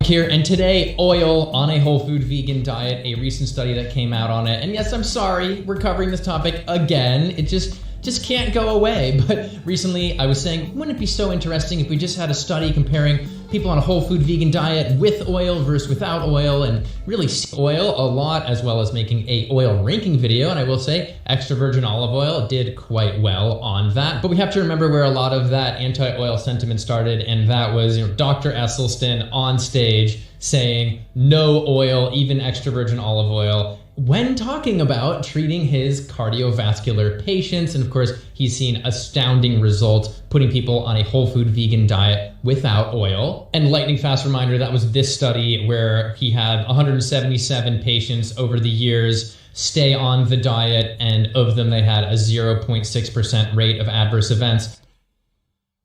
Here, and today, oil on a whole food vegan diet, a recent study that came out on it. And yes, I'm sorry, we're covering this topic again. It just can't go away. But recently I was saying, wouldn't it be so interesting if we just had a study comparing people on a whole food vegan diet with oil versus without oil, and really oil a lot, as well as making a oil ranking video. And I will say extra virgin olive oil did quite well on that. But we have to remember where a lot of that anti-oil sentiment started, and that was Dr. Esselstyn on stage saying no oil, even extra virgin olive oil, when talking about treating his cardiovascular patients. And of course, he's seen astounding results putting people on a whole food vegan diet without oil. And lightning fast reminder, that was this study where he had 177 patients over the years stay on the diet, and of them they had a 0.6% rate of adverse events.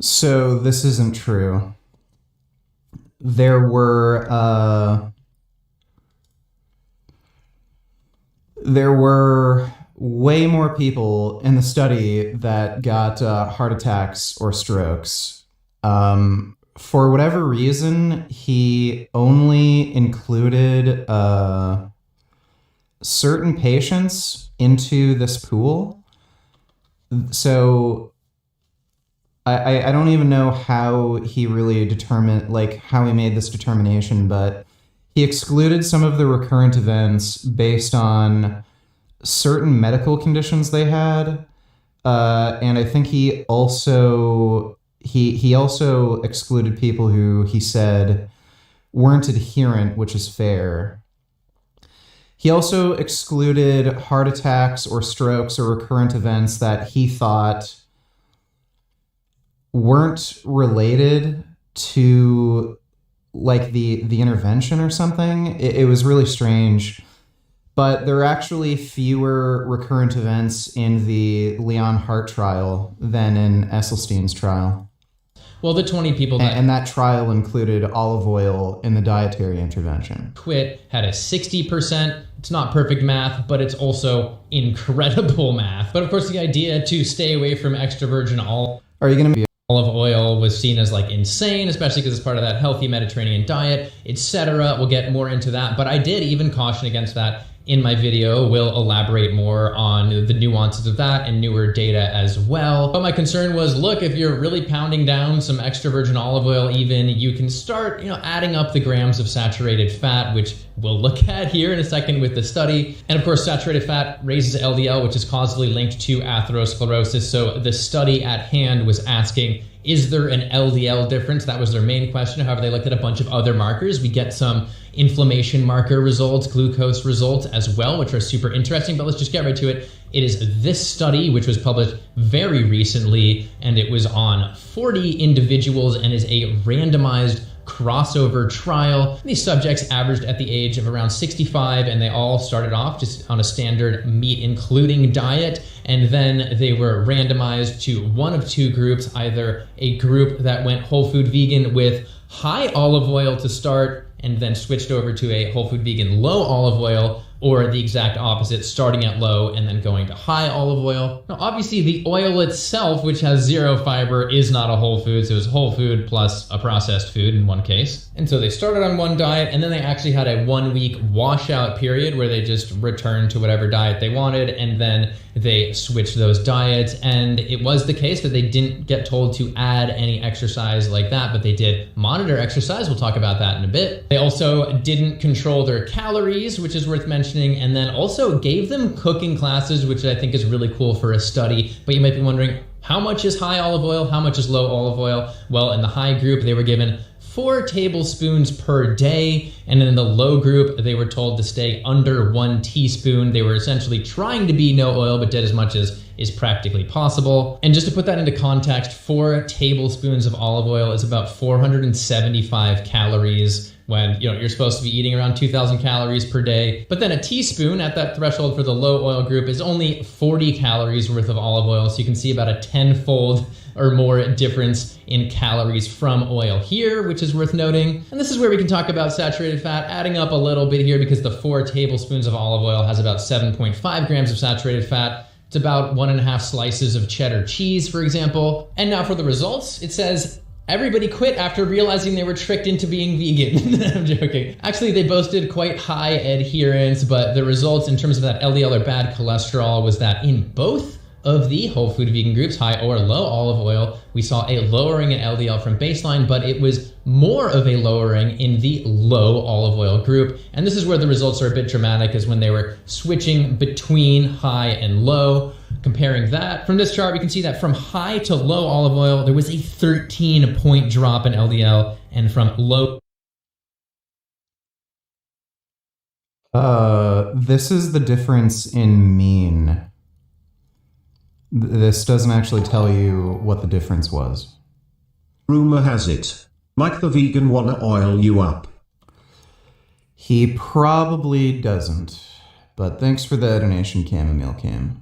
So this isn't true. There were way more people in the study that got heart attacks or strokes. For whatever reason, he only included certain patients into this pool. So I don't even know how he really determined, like how he made this determination, but he excluded some of the recurrent events based on certain medical conditions they had. And I think he also excluded people who he said weren't adherent, which is fair. He also excluded heart attacks or strokes or recurrent events that he thought weren't related to like the intervention or something. It was really strange. But there are actually fewer recurrent events in the Leon Hart trial than in Esselstyn's trial. Well, the 20 people that... And that trial included olive oil in the dietary intervention. Quit had a 60%. It's not perfect math, but it's also incredible math. But of course, the idea to stay away from extra virgin olive oil was seen as like insane, especially because it's part of that healthy Mediterranean diet, etc. We'll get more into that, but I did even caution against that in my video. We'll elaborate more on the nuances of that and newer data as well. But my concern was, look, if you're really pounding down some extra virgin olive oil, even, you can start, adding up the grams of saturated fat, which we'll look at here in a second with the study. And of course, saturated fat raises LDL, which is causally linked to atherosclerosis. So the study at hand was asking, is there an LDL difference? That was their main question. However, they looked at a bunch of other markers. We get some inflammation marker results, glucose results as well, which are super interesting. But let's just get right to it. It is this study, which was published very recently, and it was on 40 individuals and is a randomized crossover trial. These subjects averaged at the age of around 65, and they all started off just on a standard meat including diet. And then they were randomized to one of two groups, either a group that went whole food vegan with high olive oil to start and then switched over to a whole food vegan low olive oil, or the exact opposite, starting at low and then going to high olive oil. Now, obviously the oil itself, which has zero fiber, is not a whole food. So it was whole food plus a processed food in one case. And so they started on one diet, and then they actually had a 1 week washout period where they just returned to whatever diet they wanted, and then they switched those diets. And it was the case that they didn't get told to add any exercise like that, but they did monitor exercise. We'll talk about that in a bit. They also didn't control their calories, which is worth mentioning, and then also gave them cooking classes, which I think is really cool for a study. But you might be wondering, how much is high olive oil? How much is low olive oil? Well, in the high group, they were given 4 tablespoons per day. And in the low group, they were told to stay under 1 teaspoon. They were essentially trying to be no oil, but did as much as is practically possible. And just to put that into context, 4 tablespoons of olive oil is about 475 calories when you're supposed to be eating around 2,000 calories per day. But then a teaspoon at that threshold for the low oil group is only 40 calories worth of olive oil. So you can see about a 10-fold or more difference in calories from oil here, which is worth noting. And this is where we can talk about saturated fat, adding up a little bit here, because the 4 tablespoons of olive oil has about 7.5 grams of saturated fat. It's about 1.5 slices of cheddar cheese, for example. And now for the results, it says Everybody quit after realizing they were tricked into being vegan. I'm joking. Actually, they boasted quite high adherence, but the results in terms of that LDL or bad cholesterol was that in both of the whole food vegan groups, high or low olive oil, we saw a lowering in LDL from baseline, but it was more of a lowering in the low olive oil group. And this is where the results are a bit dramatic, is when they were switching between high and low. Comparing that from this chart, we can see that from high to low olive oil, there was a 13-point drop in LDL, and from low. This is the difference in mean. This doesn't actually tell you what the difference was. Rumor has it, Mike the vegan wanna oil you up. He probably doesn't, but thanks for the donation, Chamomile Cam.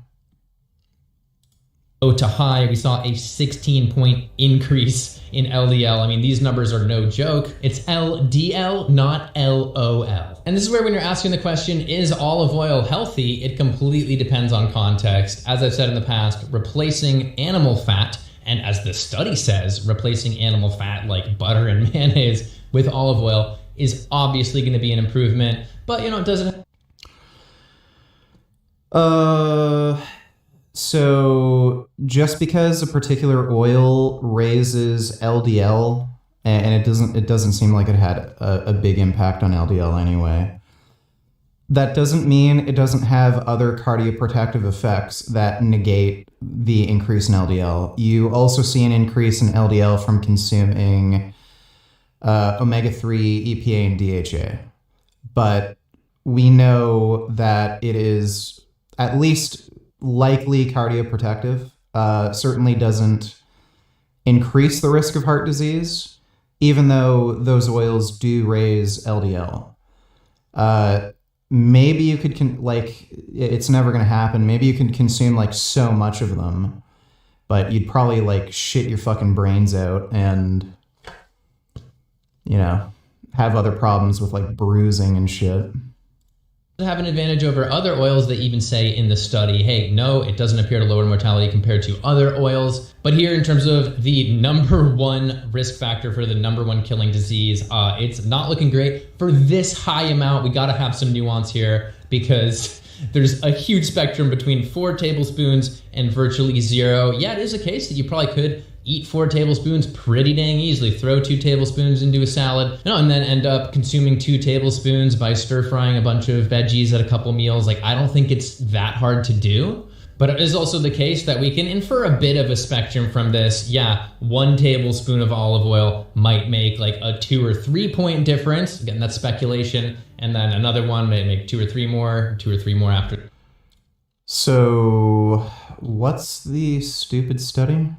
Low to high, we saw a 16-point increase in LDL. I mean, these numbers are no joke. It's LDL, not LOL. And this is where when you're asking the question, is olive oil healthy? It completely depends on context. As I've said in the past, replacing animal fat, and as the study says, replacing animal fat like butter and mayonnaise with olive oil is obviously going to be an improvement, but it doesn't. So just because a particular oil raises LDL, and it doesn't seem like it had a big impact on LDL anyway, that doesn't mean it doesn't have other cardioprotective effects that negate the increase in LDL. You also see an increase in LDL from consuming omega-3, EPA, and DHA. But we know that it is at least likely cardioprotective, certainly doesn't increase the risk of heart disease, even though those oils do raise LDL. Maybe you could, it's never going to happen. Maybe you can consume so much of them, but you'd probably shit your fucking brains out and, have other problems with bruising and shit. Have an advantage over other oils. They even say in the study, hey, no, it doesn't appear to lower mortality compared to other oils. But here, in terms of the number one risk factor for the number one killing disease, it's not looking great. For this high amount, we got to have some nuance here, because there's a huge spectrum between 4 tablespoons and virtually 0. Yeah, it is a case that you probably could eat 4 tablespoons pretty dang easily, throw 2 tablespoons into a salad, and then end up consuming 2 tablespoons by stir frying a bunch of veggies at a couple meals. I don't think it's that hard to do. But it is also the case that we can infer a bit of a spectrum from this. Yeah, 1 tablespoon of olive oil might make a 2 or 3 point difference. Again, that's speculation. And then another one may make 2 or 3 more after. So what's the stupid study?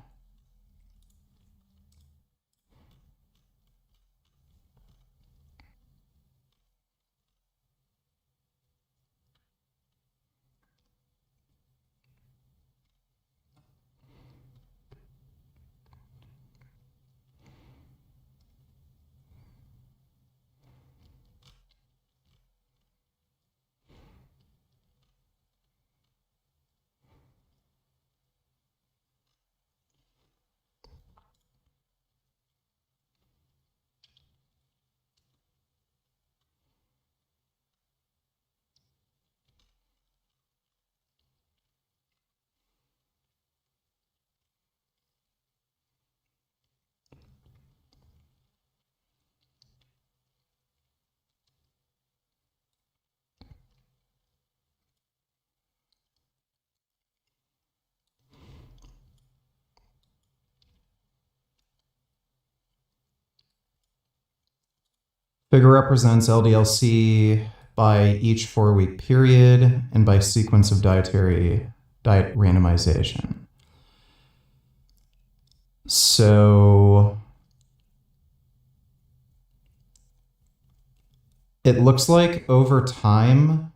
Figure represents LDL-C by each 4-week period and by sequence of diet randomization. So it looks like over time,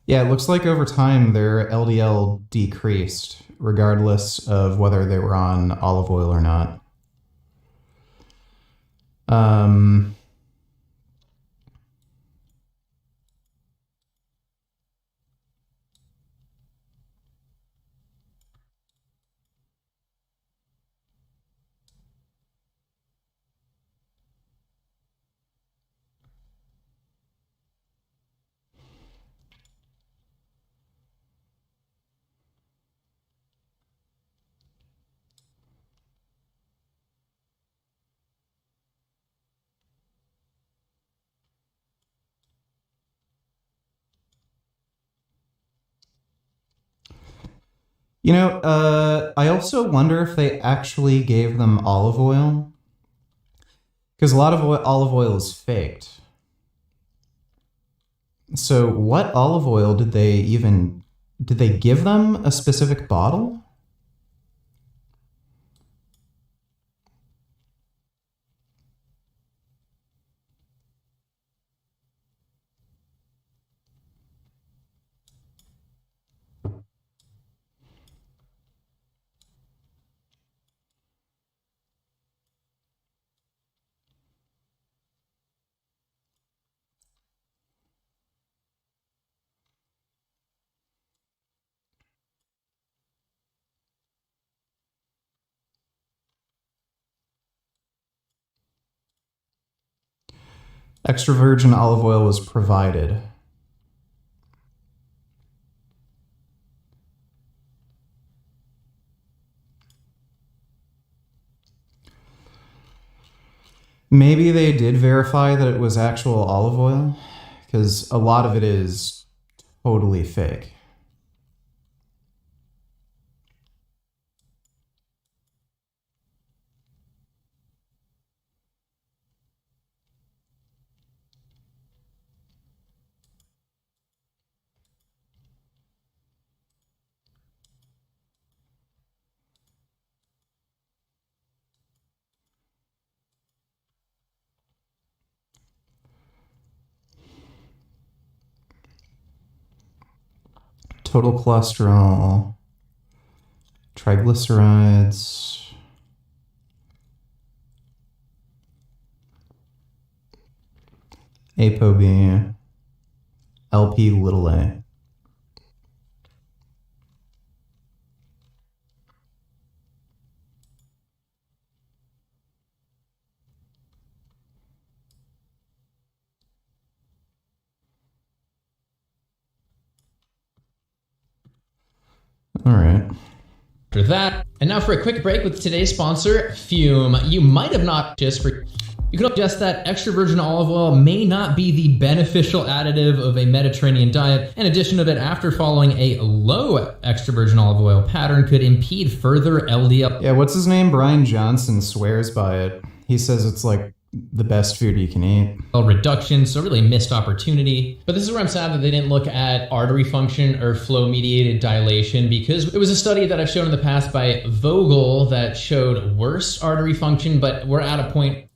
their LDL decreased, regardless of whether they were on olive oil or not. I also wonder if they actually gave them olive oil, because a lot of olive oil is faked. So what olive oil did they give them a specific bottle? Extra virgin olive oil was provided. Maybe they did verify that it was actual olive oil, because a lot of it is totally fake. Total cholesterol, triglycerides, ApoB, LP little a. All right. After that, and now for a quick break with today's sponsor, Fume. You might have not just for. You could suggest that extra virgin olive oil may not be the beneficial additive of a Mediterranean diet. In addition to that, after following a low extra virgin olive oil pattern could impede further LDL. Yeah, what's his name? Brian Johnson swears by it. He says it's like the best food you can eat. Reduction, so really a missed opportunity. But this is where I'm sad that they didn't look at artery function or flow-mediated dilation, because it was a study that I've shown in the past by Vogel that showed worse artery function, but we're at a point.